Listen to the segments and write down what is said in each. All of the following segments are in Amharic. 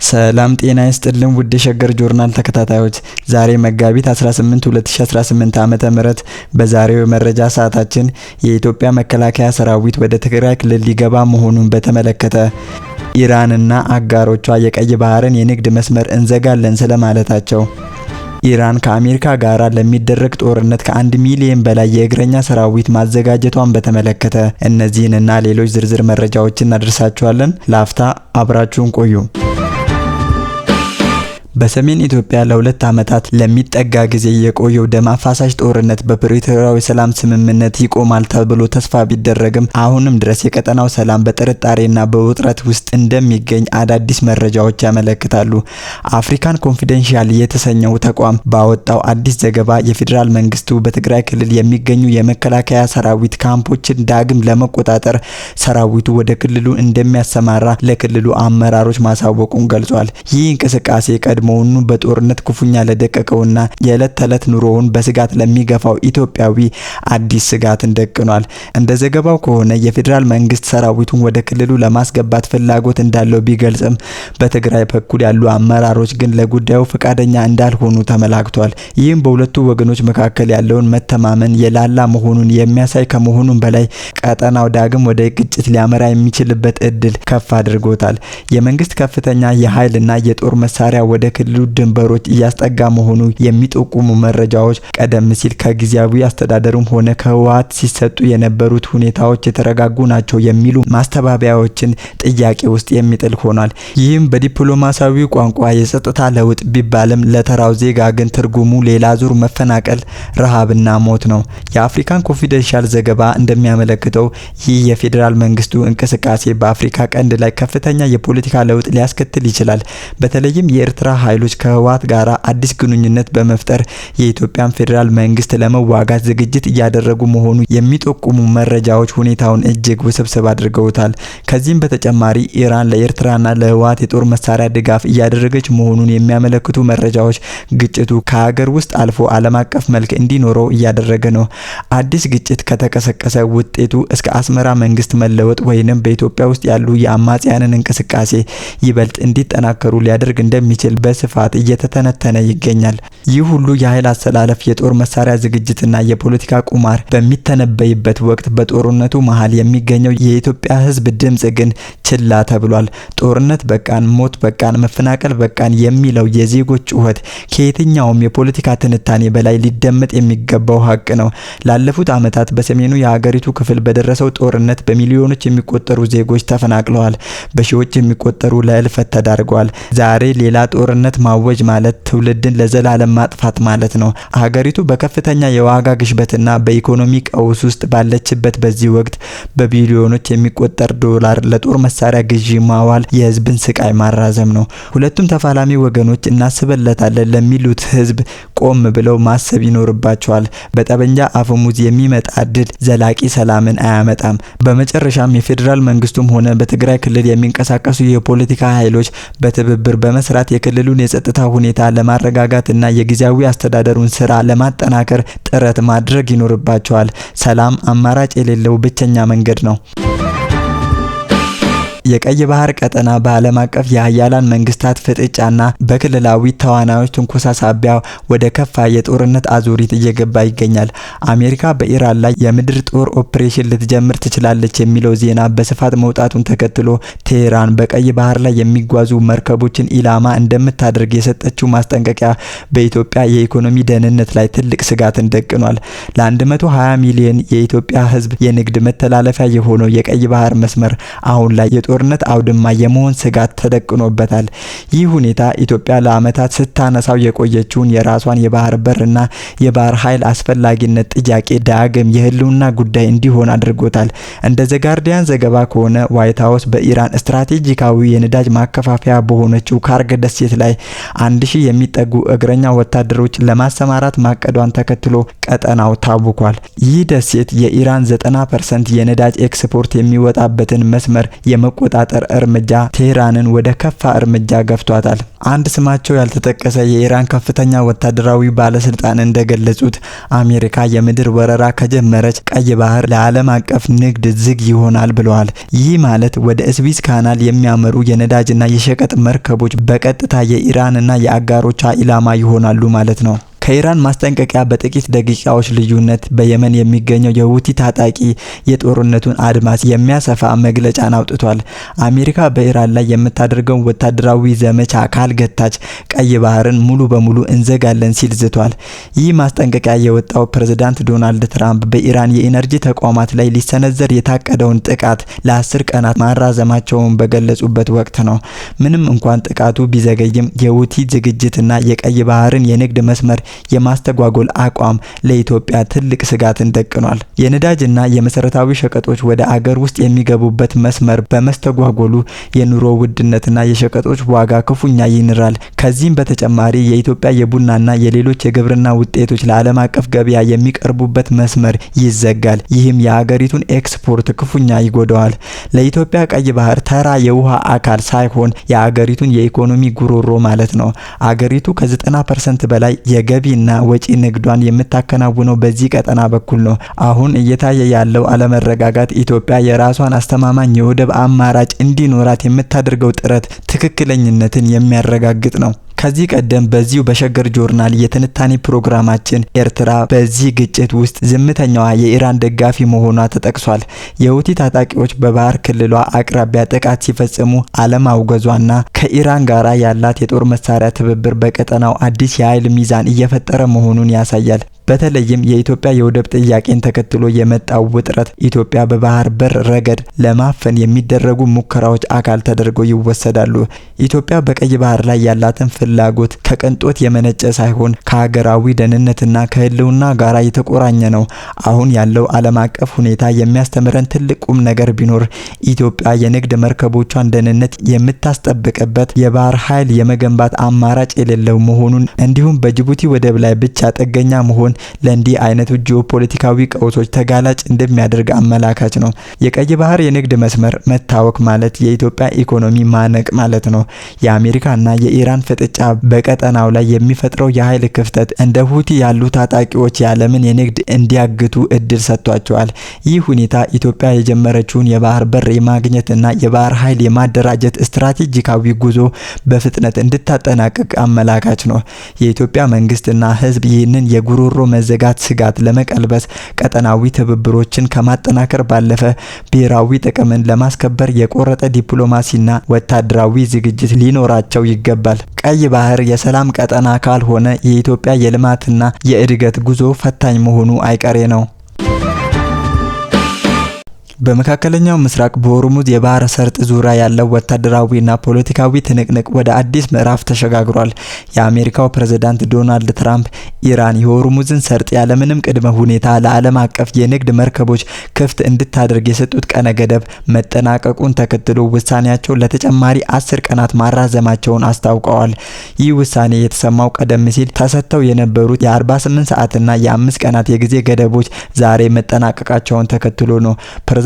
ሰላም ጤና ይስጥልን ውድ የሸገር ጆርናል ተከታታዮች፣ ዛሬ መጋቢት 18 2018 ዓ.ም በዛሬው የመረጃ ሰዓታችን የኢትዮጵያ መከላከያ ሰራዊት ወደ ትግራይ ክልል ሊገባ መሆኑን በተመለከተ፣ ኢራንና አጋሮቿ የቀይ ባህርን የንግድ መስመር እንዘጋለን ስለማለታቸው፣ ኢራን ከአሜሪካ ጋር ለሚደረግ ጦርነት ከ1 ሚሊዮን በላይ የእግረኛ ሰራዊት ማዘጋጀቷን በተመለከተ እነዚህንና ሌሎች ዝርዝር መረጃዎችን እናደርሳችኋለን። ላፍታ አብራችሁን ቆዩ። በሰሜን ኢትዮጵያ ለ2 ዓመታት ለሚጠጋ ጊዜ የቆየው ደም አፋሳሽ ጦርነት በፕሪቶሪያው የሰላም ስምምነት ይቆማል ተብሎ ተስፋ ቢደረግም አሁንም ድረስ የቀጠናው ሰላም በጥርጣሬና በውጥረት ውስጥ እንደሚገኝ አዳዲስ መረጃዎች ያመለክታሉ። አፍሪካን ኮንፊደንሻል የተሰኘው ተቋም ባወጣው አዲስ ዘገባ የፌዴራል መንግስቱ በትግራይ ክልል የሚገኙ የመከላከያ ሰራዊት ካምፖችን ዳግም ለመቆጣጠር ሰራዊቱ ወደ ክልሉ እንደሚያሰማራ ለክልሉ አመራሮች ማሳወቁን ገልጿል። ይህ እንቅስቃሴ ቀድሞውኑ በጦርነት ክፉኛ ለደቀቀውና የዕለት ተዕለት ኑሮውን በስጋት ለሚገፋው ኢትዮጵያዊ አዲስ ስጋትን ደቅኗል። እንደ ዘገባው ከሆነ የፌዴራል መንግስት ሰራዊቱን ወደ ክልሉ ለማስገባት ፍላጎት እንዳለው ቢገልጽም በትግራይ በኩል ያሉ አመራሮች ግን ለጉዳዩ ፈቃደኛ እንዳልሆኑ ተመላክቷል። ይህም በሁለቱ ወገኖች መካከል ያለውን መተማመን የላላ መሆኑን የሚያሳይ ከመሆኑም በላይ ቀጠናው ዳግም ወደ ግጭት ሊያመራ የሚችልበት እድል ከፍ አድርጎታል። የመንግስት ከፍተኛ የኃይልና የጦር መሳሪያ ወደ ክልሉ ድንበሮች እያስጠጋ መሆኑ የሚጠቁሙ መረጃዎች ቀደም ሲል ከጊዜያዊ አስተዳደሩም ሆነ ከህወሓት ሲሰጡ የነበሩት ሁኔታዎች የተረጋጉ ናቸው የሚሉ ማስተባበያዎችን ጥያቄ ውስጥ የሚጥል ሆኗል። ይህም በዲፕሎማሲያዊ ቋንቋ የጸጥታ ለውጥ ቢባልም ለተራው ዜጋ ግን ትርጉሙ ሌላ ዙር መፈናቀል፣ ረሃብና ሞት ነው። የአፍሪካን ኮንፊደንሻል ዘገባ እንደሚያመለክተው ይህ የፌዴራል መንግስቱ እንቅስቃሴ በአፍሪካ ቀንድ ላይ ከፍተኛ የፖለቲካ ለውጥ ሊያስከትል ይችላል። በተለይም የኤርትራ ኃይሎች ከህወሓት ጋር አዲስ ግንኙነት በመፍጠር የኢትዮጵያን ፌዴራል መንግስት ለመዋጋት ዝግጅት እያደረጉ መሆኑ የሚጠቁሙ መረጃዎች ሁኔታውን እጅግ ውስብስብ አድርገውታል። ከዚህም በተጨማሪ ኢራን ለኤርትራና ለህወሓት የጦር መሳሪያ ድጋፍ እያደረገች መሆኑን የሚያመለክቱ መረጃዎች ግጭቱ ከሀገር ውስጥ አልፎ ዓለም አቀፍ መልክ እንዲኖረው እያደረገ ነው። አዲስ ግጭት ከተቀሰቀሰ ውጤቱ እስከ አስመራ መንግስት መለወጥ ወይንም በኢትዮጵያ ውስጥ ያሉ የአማጽያንን እንቅስቃሴ ይበልጥ እንዲጠናከሩ ሊያደርግ እንደሚችል በስፋት እየተተነተነ ይገኛል። ይህ ሁሉ የኃይል አሰላለፍ፣ የጦር መሳሪያ ዝግጅትና የፖለቲካ ቁማር በሚተነበይበት ወቅት በጦርነቱ መሃል የሚገኘው የኢትዮጵያ ህዝብ ድምጽ ግን ችላ ተብሏል። ጦርነት በቃን፣ ሞት በቃን፣ መፈናቀል በቃን የሚለው የዜጎች ጩኸት ከየትኛውም የፖለቲካ ትንታኔ በላይ ሊደመጥ የሚገባው ሀቅ ነው። ላለፉት ዓመታት በሰሜኑ የሀገሪቱ ክፍል በደረሰው ጦርነት በሚሊዮኖች የሚቆጠሩ ዜጎች ተፈናቅለዋል። በሺዎች የሚቆጠሩ ለእልፈት ተዳርገዋል። ዛሬ ሌላ ጦርነት ማወጅ ማለት ትውልድን ለዘላለም ማጥፋት ማለት ነው። ሀገሪቱ በከፍተኛ የዋጋ ግሽበትና በኢኮኖሚ ቀውስ ውስጥ ባለችበት በዚህ ወቅት በቢሊዮኖች የሚቆጠር ዶላር ለጦር መሳሪያ ግዢ ማዋል የህዝብን ስቃይ ማራዘም ነው። ሁለቱም ተፋላሚ ወገኖች እናስበለታለን ለሚሉት ህዝብ ቆም ብለው ማሰብ ይኖርባቸዋል። በጠበንጃ አፈሙዝ የሚመጣ ድል ዘላቂ ሰላምን አያመጣም። በመጨረሻም የፌዴራል መንግስቱም ሆነ በትግራይ ክልል የሚንቀሳቀሱ የፖለቲካ ኃይሎች በትብብር በመስራት የክልሉን የጸጥታ ሁኔታ ለማረጋጋትና የጊዜያዊ አስተዳደሩን ስራ ለማጠናከር ጥረት ማድረግ ይኖርባቸዋል። ሰላም አማራጭ የሌለው ብቸኛ መንገድ ነው። የቀይ ባህር ቀጠና በዓለም አቀፍ የሀያላን መንግስታት ፍጥጫና በክልላዊ ተዋናዮች ትንኮሳ ሳቢያ ወደ ከፋ የጦርነት አዙሪት እየገባ ይገኛል። አሜሪካ በኢራን ላይ የምድር ጦር ኦፕሬሽን ልትጀምር ትችላለች የሚለው ዜና በስፋት መውጣቱን ተከትሎ ቴህራን በቀይ ባህር ላይ የሚጓዙ መርከቦችን ኢላማ እንደምታደርግ የሰጠችው ማስጠንቀቂያ በኢትዮጵያ የኢኮኖሚ ደህንነት ላይ ትልቅ ስጋትን ደቅኗል። ለ120 ሚሊዮን የኢትዮጵያ ህዝብ የንግድ መተላለፊያ የሆነው የቀይ ባህር መስመር አሁን ላይ ጦርነት አውድማ የመሆን ስጋት ተደቅኖበታል። ይህ ሁኔታ ኢትዮጵያ ለዓመታት ስታነሳው የቆየችውን የራሷን የባህር በርና የባህር ኃይል አስፈላጊነት ጥያቄ ዳግም የህልውና ጉዳይ እንዲሆን አድርጎታል። እንደ ዘ ጋርዲያን ዘገባ ከሆነ ዋይት ሀውስ በኢራን ስትራቴጂካዊ የነዳጅ ማከፋፈያ በሆነችው ካርግ ደሴት ላይ 1000 የሚጠጉ እግረኛ ወታደሮች ለማሰማራት ማቀዷን ተከትሎ ቀጠናው ታውቋል። ይህ ደሴት የኢራን 90% የነዳጅ ኤክስፖርት የሚወጣበትን መስመር የመቆ የመቆጣጠር እርምጃ ቴህራንን ወደ ከፋ እርምጃ ገፍቷታል። አንድ ስማቸው ያልተጠቀሰ የኢራን ከፍተኛ ወታደራዊ ባለስልጣን እንደገለጹት አሜሪካ የምድር ወረራ ከጀመረች ቀይ ባህር ለዓለም አቀፍ ንግድ ዝግ ይሆናል ብለዋል። ይህ ማለት ወደ ስዊዝ ካናል የሚያመሩ የነዳጅና የሸቀጥ መርከቦች በቀጥታ የኢራንና የአጋሮቿ ኢላማ ይሆናሉ ማለት ነው። ከኢራን ማስጠንቀቂያ በጥቂት ደቂቃዎች ልዩነት በየመን የሚገኘው የሁቲ ታጣቂ የጦርነቱን አድማስ የሚያሰፋ መግለጫን አውጥቷል። አሜሪካ በኢራን ላይ የምታደርገው ወታደራዊ ዘመቻ ካልገታች ቀይ ባህርን ሙሉ በሙሉ እንዘጋለን ሲል ዝቷል። ይህ ማስጠንቀቂያ የወጣው ፕሬዝዳንት ዶናልድ ትራምፕ በኢራን የኢነርጂ ተቋማት ላይ ሊሰነዘር የታቀደውን ጥቃት ለ10 ቀናት ማራዘማቸውን በገለጹበት ወቅት ነው። ምንም እንኳን ጥቃቱ ቢዘገይም የሁቲ ዝግጅትና የቀይ ባህርን የንግድ መስመር የማስተጓጎል አቋም ለኢትዮጵያ ትልቅ ስጋትን ደቅኗል። የነዳጅና የመሰረታዊ ሸቀጦች ወደ አገር ውስጥ የሚገቡበት መስመር በመስተጓጎሉ የኑሮ ውድነትና የሸቀጦች ዋጋ ክፉኛ ይንራል። ከዚህም በተጨማሪ የኢትዮጵያ የቡናና የሌሎች የግብርና ውጤቶች ለዓለም አቀፍ ገበያ የሚቀርቡበት መስመር ይዘጋል። ይህም የአገሪቱን ኤክስፖርት ክፉኛ ይጎዳዋል። ለኢትዮጵያ ቀይ ባህር ተራ የውሃ አካል ሳይሆን የአገሪቱን የኢኮኖሚ ጉሮሮ ማለት ነው። አገሪቱ ከ90% በላይ የገቢና ወጪ ንግዷን የምታከናውነው በዚህ ቀጠና በኩል ነው። አሁን እየታየ ያለው አለመረጋጋት ኢትዮጵያ የራሷን አስተማማኝ የወደብ አማራጭ እንዲኖራት የምታደርገው ጥረት ትክክለኝነትን የሚያረጋግጥ ነው። ከዚህ ቀደም በዚሁ በሸገር ጆርናል የትንታኔ ፕሮግራማችን ኤርትራ በዚህ ግጭት ውስጥ ዝምተኛዋ የኢራን ደጋፊ መሆኗ ተጠቅሷል። የሁቲ ታጣቂዎች በባህር ክልሏ አቅራቢያ ጥቃት ሲፈጽሙ አለማውገዟና ከኢራን ጋራ ያላት የጦር መሳሪያ ትብብር በቀጠናው አዲስ የኃይል ሚዛን እየፈጠረ መሆኑን ያሳያል። በተለይም የኢትዮጵያ የወደብ ጥያቄን ተከትሎ የመጣው ውጥረት ኢትዮጵያ በባህር በር ረገድ ለማፈን የሚደረጉ ሙከራዎች አካል ተደርገው ይወሰዳሉ። ኢትዮጵያ በቀይ ባህር ላይ ያላትን ፍላጎት ከቅንጦት የመነጨ ሳይሆን ከሀገራዊ ደህንነትና ከህልውና ጋራ የተቆራኘ ነው። አሁን ያለው ዓለም አቀፍ ሁኔታ የሚያስተምረን ትልቅ ቁም ነገር ቢኖር ኢትዮጵያ የንግድ መርከቦቿን ደህንነት የምታስጠብቅበት የባህር ኃይል የመገንባት አማራጭ የሌለው መሆኑን እንዲሁም በጅቡቲ ወደብ ላይ ብቻ ጥገኛ መሆን ለእንዲህ አይነቱ ጂኦፖለቲካዊ ቀውሶች ተጋላጭ እንደሚያደርግ አመላካች ነው። የቀይ ባህር የንግድ መስመር መታወክ ማለት የኢትዮጵያ ኢኮኖሚ ማነቅ ማለት ነው። የአሜሪካና የኢራን ፍጥጫ በቀጠናው ላይ የሚፈጥረው የኃይል ክፍተት እንደ ሁቲ ያሉ ታጣቂዎች የዓለምን የንግድ እንዲያግቱ እድል ሰጥቷቸዋል። ይህ ሁኔታ ኢትዮጵያ የጀመረችውን የባህር በር የማግኘትና የባህር ኃይል የማደራጀት ስትራቴጂካዊ ጉዞ በፍጥነት እንድታጠናቅቅ አመላካች ነው። የኢትዮጵያ መንግስትና ህዝብ ይህንን የጉሮሮ መዘጋት ስጋት ለመቀልበስ ቀጠናዊ ትብብሮችን ከማጠናከር ባለፈ ብሔራዊ ጥቅምን ለማስከበር የቆረጠ ዲፕሎማሲና ወታደራዊ ዝግጅት ሊኖራቸው ይገባል። ቀይ ባህር የሰላም ቀጠና ካልሆነ የኢትዮጵያ የልማትና የእድገት ጉዞ ፈታኝ መሆኑ አይቀሬ ነው። በመካከለኛው ምስራቅ በሆርሙዝ የባህር ሰርጥ ዙሪያ ያለው ወታደራዊና ፖለቲካዊ ትንቅንቅ ወደ አዲስ ምዕራፍ ተሸጋግሯል። የአሜሪካው ፕሬዝዳንት ዶናልድ ትራምፕ ኢራን የሆርሙዝን ሰርጥ ያለምንም ቅድመ ሁኔታ ለዓለም አቀፍ የንግድ መርከቦች ክፍት እንድታደርግ የሰጡት ቀነ ገደብ መጠናቀቁን ተከትሎ ውሳኔያቸውን ለተጨማሪ 10 ቀናት ማራዘማቸውን አስታውቀዋል። ይህ ውሳኔ የተሰማው ቀደም ሲል ተሰጥተው የነበሩት የ48 ሰዓትና የ5 ቀናት የጊዜ ገደቦች ዛሬ መጠናቀቃቸውን ተከትሎ ነው።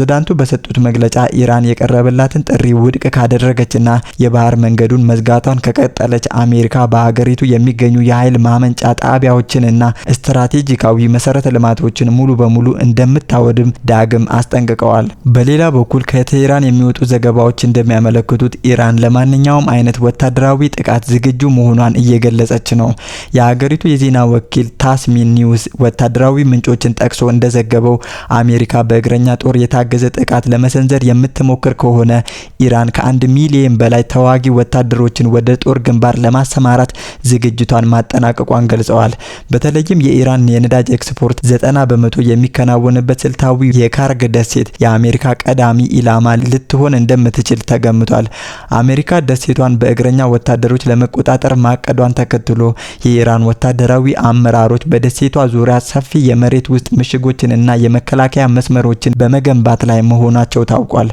ፕሬዝዳንቱ በሰጡት መግለጫ ኢራን የቀረበላትን ጥሪ ውድቅ ካደረገችና የባህር መንገዱን መዝጋቷን ከቀጠለች አሜሪካ በሀገሪቱ የሚገኙ የኃይል ማመንጫ ጣቢያዎችንና ስትራቴጂካዊ መሰረተ ልማቶችን ሙሉ በሙሉ እንደምታወድም ዳግም አስጠንቅቀዋል። በሌላ በኩል ከቴህራን የሚወጡ ዘገባዎች እንደሚያመለክቱት ኢራን ለማንኛውም አይነት ወታደራዊ ጥቃት ዝግጁ መሆኗን እየገለጸች ነው። የሀገሪቱ የዜና ወኪል ታስሚን ኒውስ ወታደራዊ ምንጮችን ጠቅሶ እንደዘገበው አሜሪካ በእግረኛ ጦር የታገዘ ጥቃት ለመሰንዘር የምትሞክር ከሆነ ኢራን ከ1 ሚሊዮን በላይ ተዋጊ ወታደሮችን ወደ ጦር ግንባር ለማሰማራት ዝግጅቷን ማጠናቀቋን ገልጸዋል። በተለይም የኢራን የነዳጅ ኤክስፖርት 90% የሚከናወንበት ስልታዊ የካርግ ደሴት የአሜሪካ ቀዳሚ ኢላማ ልትሆን እንደምትችል ተገምቷል። አሜሪካ ደሴቷን በእግረኛ ወታደሮች ለመቆጣጠር ማቀዷን ተከትሎ የኢራን ወታደራዊ አመራሮች በደሴቷ ዙሪያ ሰፊ የመሬት ውስጥ ምሽጎችንና የመከላከያ መስመሮችን በመገንባት በመስራት ላይ መሆናቸው ታውቋል።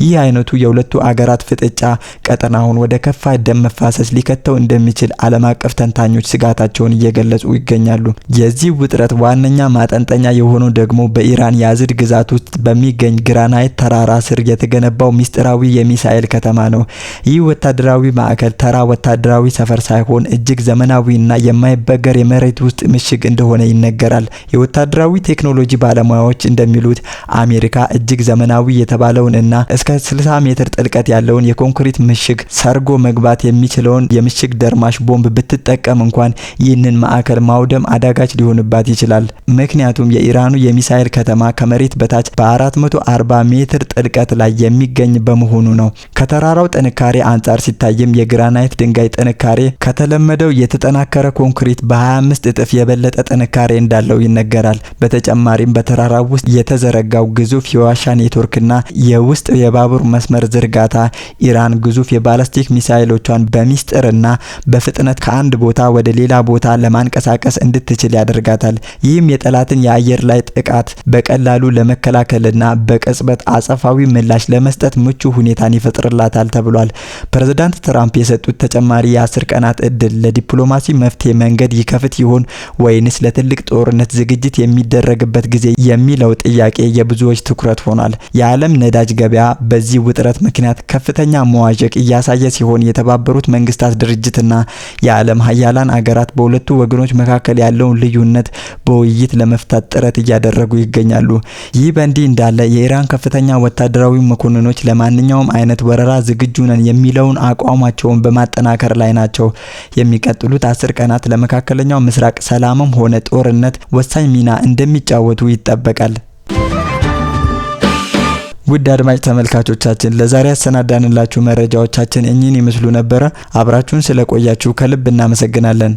ይህ አይነቱ የሁለቱ አገራት ፍጥጫ ቀጠናውን ወደ ከፋ ደም መፋሰስ ሊከተው እንደሚችል ዓለም አቀፍ ተንታኞች ስጋታቸውን እየገለጹ ይገኛሉ። የዚህ ውጥረት ዋነኛ ማጠንጠኛ የሆነው ደግሞ በኢራን ያዝድ ግዛት ውስጥ በሚገኝ ግራናይት ተራራ ስር የተገነባው ሚስጥራዊ የሚሳኤል ከተማ ነው። ይህ ወታደራዊ ማዕከል ተራ ወታደራዊ ሰፈር ሳይሆን እጅግ ዘመናዊና የማይበገር የመሬት ውስጥ ምሽግ እንደሆነ ይነገራል። የወታደራዊ ቴክኖሎጂ ባለሙያዎች እንደሚሉት አሜሪካ እጅግ ዘመናዊ የተባለውን እና እስከ 60 ሜትር ጥልቀት ያለውን የኮንክሪት ምሽግ ሰርጎ መግባት የሚችለውን የምሽግ ደርማሽ ቦምብ ብትጠቀም እንኳን ይህንን ማዕከል ማውደም አዳጋች ሊሆንባት ይችላል። ምክንያቱም የኢራኑ የሚሳኤል ከተማ ከመሬት በታች በ440 ሜትር ጥልቀት ላይ የሚገኝ በመሆኑ ነው። ከተራራው ጥንካሬ አንጻር ሲታይም የግራናይት ድንጋይ ጥንካሬ ከተለመደው የተጠናከረ ኮንክሪት በ25 እጥፍ የበለጠ ጥንካሬ እንዳለው ይነገራል። በተጨማሪም በተራራው ውስጥ የተዘረጋው ግዙፍ የዋሻ ኔትወርክና የውስጥ የባቡር መስመር ዝርጋታ ኢራን ግዙፍ የባላስቲክ ሚሳኤሎቿን በሚስጥርና በፍጥነት ከአንድ ቦታ ወደ ሌላ ቦታ ለማንቀሳቀስ እንድትችል ያደርጋታል። ይህም የጠላትን የአየር ላይ ጥቃት በቀላሉ ለመከላከልና በቅጽበት አጸፋዊ ምላሽ ለመስጠት ምቹ ሁኔታን ይፈጥርላታል ተብሏል። ፕሬዝዳንት ትራምፕ የሰጡት ተጨማሪ የ10 ቀናት እድል ለዲፕሎማሲ መፍትሄ መንገድ ይከፍት ይሆን ወይንስ ለትልቅ ጦርነት ዝግጅት የሚደረግበት ጊዜ የሚለው ጥያቄ የብዙዎች ትኩረት ሆኗል። የዓለም ነዳጅ ገበያ በዚህ ውጥረት ምክንያት ከፍተኛ መዋዠቅ እያሳየ ሲሆን የተባበሩት መንግስታት ድርጅትና የዓለም ሀያላን አገራት በሁለቱ ወገኖች መካከል ያለውን ልዩነት በውይይት ለመፍታት ጥረት እያደረጉ ይገኛሉ። ይህ በእንዲህ እንዳለ የኢራን ከፍተኛ ወታደራዊ መኮንኖች ለማንኛውም አይነት ወረራ ዝግጁ ነን የሚለውን አቋማቸውን በማጠናከር ላይ ናቸው። የሚቀጥሉት 10 ቀናት ለመካከለኛው ምስራቅ ሰላምም ሆነ ጦርነት ወሳኝ ሚና እንደሚጫወቱ ይጠበቃል። ውድ አድማጭ ተመልካቾቻችን ለዛሬ ያሰናዳንላችሁ መረጃዎቻችን እኚህን ይመስሉ ነበር። አብራችሁን ስለቆያችሁ ከልብ እናመሰግናለን።